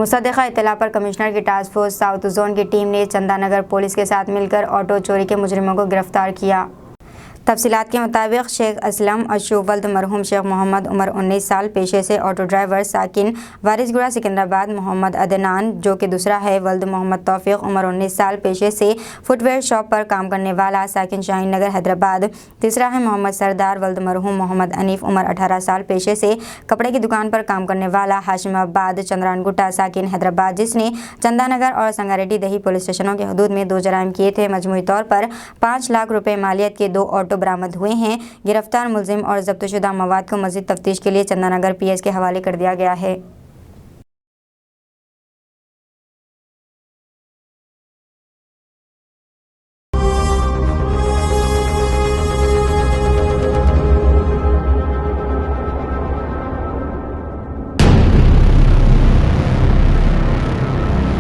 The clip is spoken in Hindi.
मुसद्दिक़ा इत्तला पर कमिश्नर की टास्क फोर्स साउथ जोन की टीम ने चंदानगर पुलिस के साथ मिलकर ऑटो चोरी के मुजरिमों को गिरफ्तार किया। तफसीलात के मुताबिक शेख असलम अशुवल्द मरहूम शेख मोहम्मद उम्र 19 साल पेशे से ऑटो ड्राइवर साकिन वारिसगुड़ा सिकंदराबाद, मोहम्मद अदनान जो कि दूसरा है वल्द मोहम्मद तौफीक उम्र 19 साल पेशे से फुटवेयर शॉप पर काम करने वाला साकिन शाहीन नगर हैदराबाद, तीसरा है मोहम्मद सरदार वल्द मरहूम मोहम्मद अनीफ उम्र 18 साल पेशे से कपड़े की दुकान पर काम करने वाला हाशिमाबाद चंद्रानगुट्टा साकिन हैदराबाद, जिसने चंदानगर और संगारेड्डी दही पुलिस स्टेशनों के हदूद में 2 जराइम किए थे। मजमूई तौर पर 5 लाख रुपए मालियत के 2 ऑटो बरामद हुए हैं। गिरफ्तार मुलजिम और जब्तशुदा मवाद को मज़ीद तफ्तीश के लिए चंदानगर PS के हवाले कर दिया गया है।